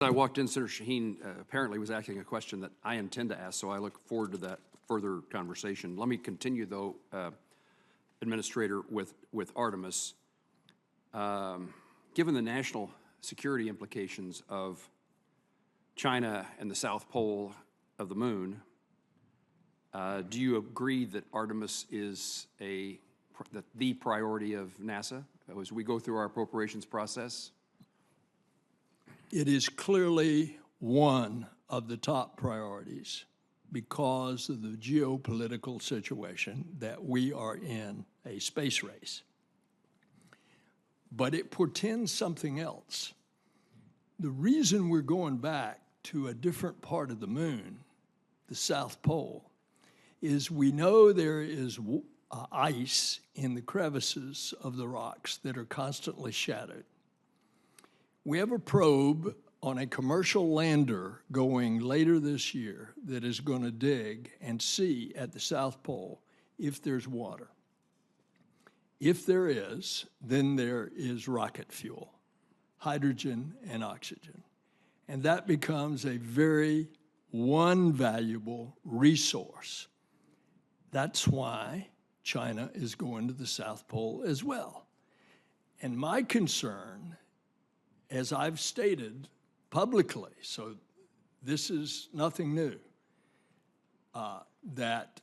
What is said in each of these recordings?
I walked in, Senator Shaheen apparently was asking a question that I intend to ask, so I look forward to that further conversation. Let me continue, though, Administrator, with Artemis. Given the national security implications of China and the South Pole of the moon, do you agree that Artemis is the priority of NASA as we go through our appropriations process? It is clearly one of the top priorities because of the geopolitical situation that we are in a space race. But it portends something else. The reason we're going back to a different part of the moon, the South Pole, is we know there is ice in the crevices of the rocks that are constantly shattered. We have a probe on a commercial lander going later this year that is going to dig and see at the South Pole if there's water. If there is, then there is rocket fuel, hydrogen and oxygen. And that becomes a very valuable resource. That's why China is going to the South Pole as well. And my concern, as I've stated publicly, so this is nothing new, that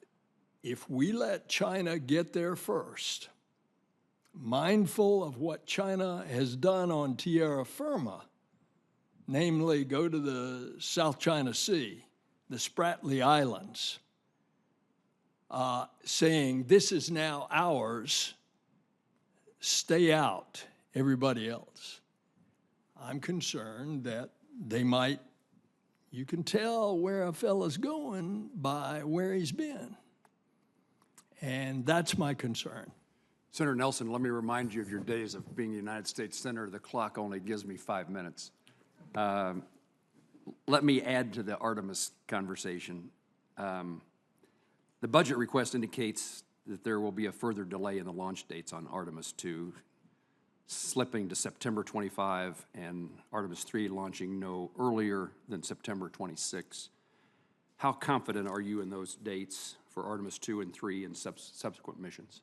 if we let China get there first, mindful of what China has done on terra firma, namely go to the South China Sea, the Spratly Islands, saying this is now ours, stay out, everybody else. I'm concerned that they might, you can tell where a fella's going by where he's been. And that's my concern. Senator Nelson, let me remind you of your days of being a United States Senator. The clock only gives me 5 minutes. Let me add to the Artemis conversation. The budget request indicates that there will be a further delay in the launch dates on Artemis 2, slipping to September 25 and Artemis 3 launching no earlier than September 26. How confident are you in those dates for Artemis 2 and 3 and subsequent missions?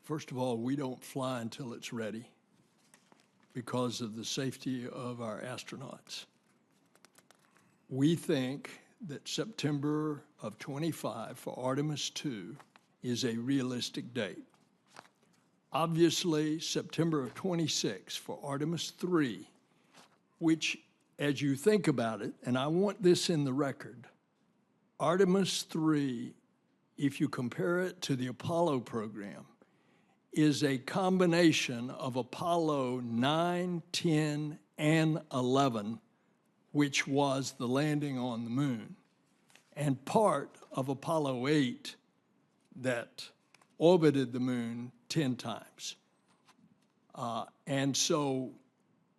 First of all, we don't fly until it's ready because of the safety of our astronauts. We think that September of 25 for Artemis 2 is a realistic date. Obviously, September of 26 for Artemis 3, which, as you think about it, and I want this in the record, Artemis 3, if you compare it to the Apollo program, is a combination of Apollo 9, 10, and 11, which was the landing on the moon, and part of Apollo 8 that orbited the moon 10 times. And so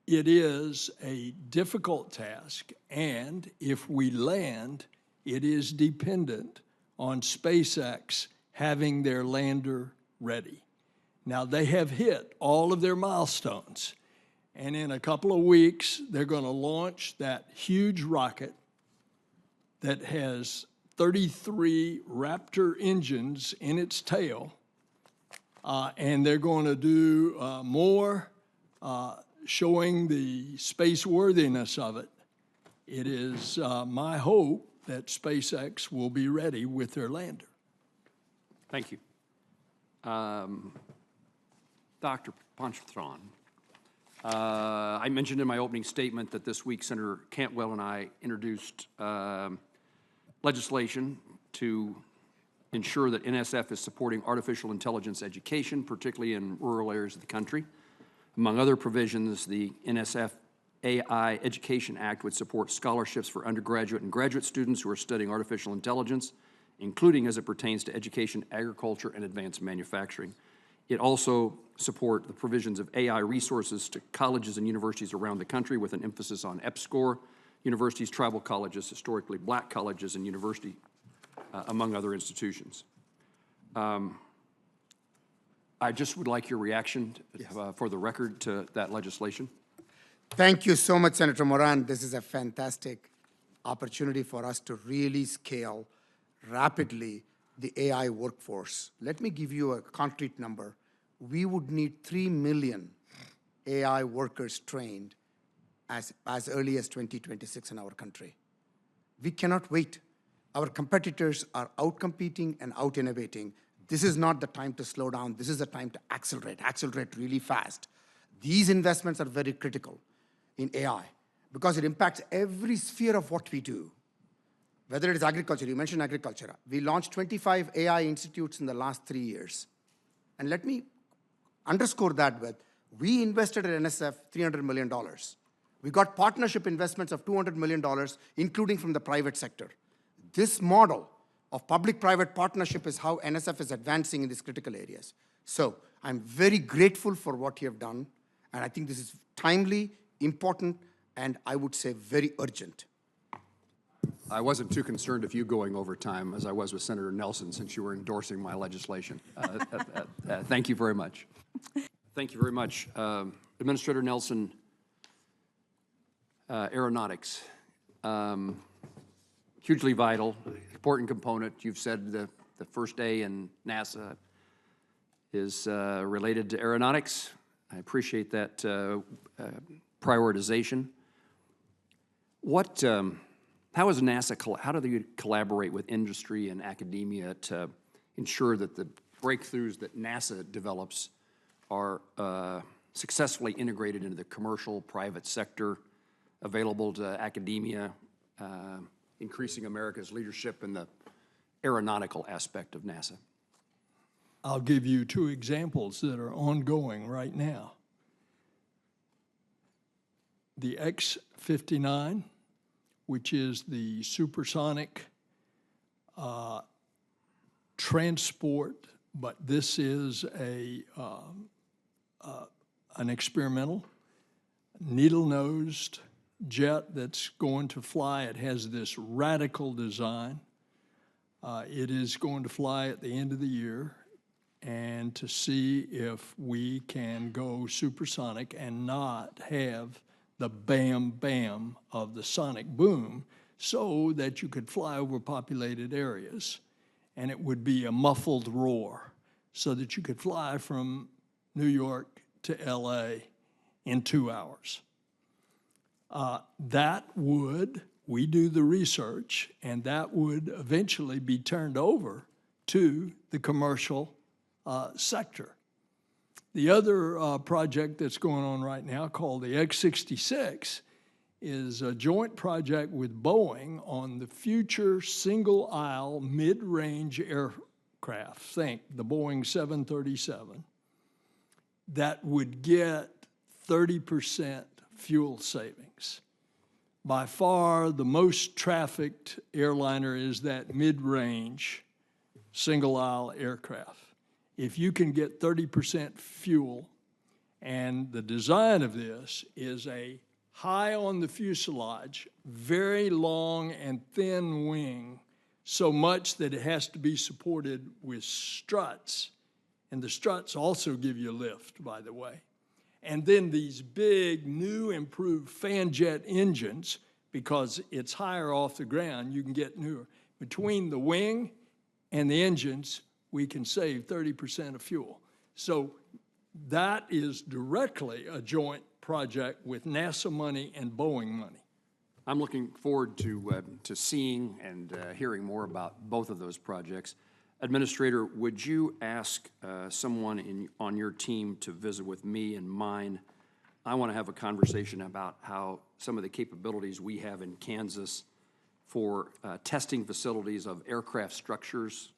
it is a difficult task, and if we land, it is dependent on SpaceX having their lander ready. Now, they have hit all of their milestones, and in a couple of weeks, they're going to launch that huge rocket that has 33 Raptor engines in its tail, and they're going to do more showing the space worthiness of it. It is my hope that SpaceX will be ready with their lander. Thank you. Dr. Panchanathan, I mentioned in my opening statement that this week Senator Cantwell and I introduced legislation to ensure that NSF is supporting artificial intelligence education, particularly in rural areas of the country. Among other provisions, the NSF AI Education Act would support scholarships for undergraduate and graduate students who are studying artificial intelligence, including as it pertains to education, agriculture, and advanced manufacturing. It also support the provisions of AI resources to colleges and universities around the country with an emphasis on EPSCoR, universities, tribal colleges, historically black colleges, and university, among other institutions. I just would like your reaction for the record to that legislation. Thank you so much, Senator Moran. This is a fantastic opportunity for us to really scale rapidly the AI workforce. Let me give you a concrete number. We would need 3 million AI workers trained as early as 2026 in our country. We cannot wait. Our competitors are out-competing and out-innovating. This is not the time to slow down. This is the time to accelerate really fast. These investments are very critical in AI because it impacts every sphere of what we do. Whether it is agriculture, you mentioned agriculture. We launched 25 AI institutes in the last 3 years. And let me underscore that with, we invested at NSF $300 million. We got partnership investments of $200 million, including from the private sector. This model of public-private partnership is how NSF is advancing in these critical areas. So I'm very grateful for what you have done, and I think this is timely, important, and I would say very urgent. I wasn't too concerned with you going over time as I was with Senator Nelson since you were endorsing my legislation. Thank you very much. Thank you very much. Administrator Nelson, aeronautics, hugely vital, important component. You've said the first day in NASA is related to aeronautics. I appreciate that prioritization. How is NASA, how do they collaborate with industry and academia to ensure that the breakthroughs that NASA develops are successfully integrated into the commercial, private sector, available to academia, increasing America's leadership in the aeronautical aspect of NASA? I'll give you 2 examples that are ongoing right now. The X-59, which is the supersonic transport, but this is an experimental needle-nosed jet that's going to fly. It has this radical design. It is going to fly at the end of the year and to see if we can go supersonic and not have the bam, bam of the sonic boom so that you could fly over populated areas and it would be a muffled roar so that you could fly from New York to LA in 2 hours. We do the research, and that would eventually be turned over to the commercial sector. The other project that's going on right now, called the X-66, is a joint project with Boeing on the future single-aisle mid-range aircraft, think the Boeing 737, that would get 30% fuel savings. By far, the most trafficked airliner is that mid-range single-aisle aircraft. If you can get 30% fuel, and the design of this is a high on the fuselage, very long and thin wing, so much that it has to be supported with struts, and the struts also give you lift, by the way. And then these big, new, improved fan jet engines, because it's higher off the ground, you can get newer. Between the wing and the engines, we can save 30% of fuel. So that is directly a joint project with NASA money and Boeing money. I'm looking forward to seeing and hearing more about both of those projects. Administrator, would you ask someone on your team to visit with me and mine? I want to have a conversation about how some of the capabilities we have in Kansas for testing facilities of aircraft structures,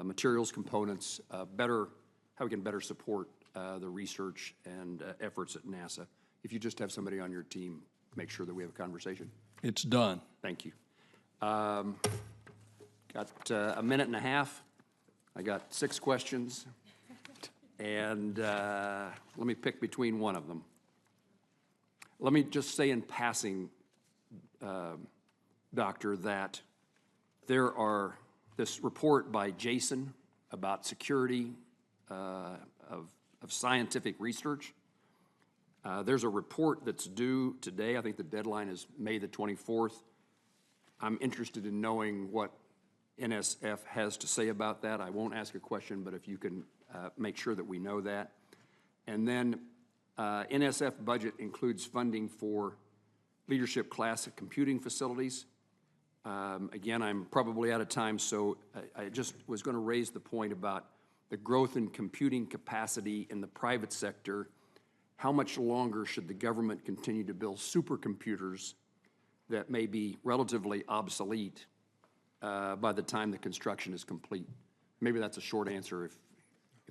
materials, components, how we can better support the research and efforts at NASA. If you just have somebody on your team, make sure that we have a conversation. It's done. Thank you. Got a minute and a half. I got 6 questions, and let me pick between one of them. Let me just say in passing, Doctor, that there are this report by Jason about security of scientific research. There's a report that's due today. I think the deadline is May the 24th. I'm interested in knowing what NSF has to say about that. I won't ask a question, but if you can make sure that we know that. And then NSF budget includes funding for leadership class computing facilities. Again, I'm probably out of time, so I just was going to raise the point about the growth in computing capacity in the private sector. How much longer should the government continue to build supercomputers that may be relatively obsolete by the time the construction is complete? Maybe that's a short answer if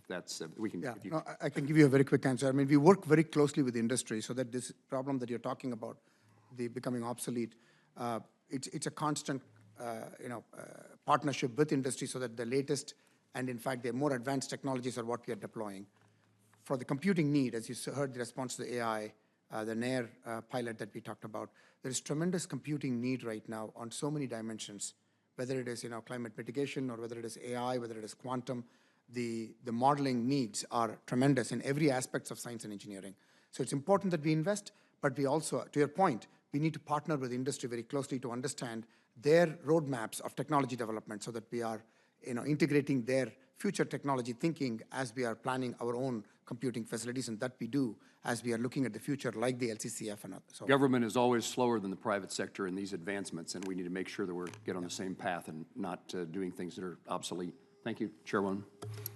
that's, we can. Yeah, if you, no, I can give you a very quick answer. I mean, we work very closely with the industry so that this problem that you're talking about, the becoming obsolete, it's a constant, partnership with industry so that the latest and in fact the more advanced technologies are what we are deploying. For the computing need, as you heard the response to the AI, the NAIR pilot that we talked about, there is tremendous computing need right now on so many dimensions, whether it is climate mitigation or whether it is AI, whether it is quantum. The modeling needs are tremendous in every aspect of science and engineering. So it's important that we invest, but we also, to your point, we need to partner with industry very closely to understand their roadmaps of technology development so that we are integrating their future technology thinking as we are planning our own computing facilities, and that we do as we are looking at the future like the LCCF and others. So government is always slower than the private sector in these advancements, and we need to make sure that we're get on the same path and not doing things that are obsolete. Thank you, Chairwoman.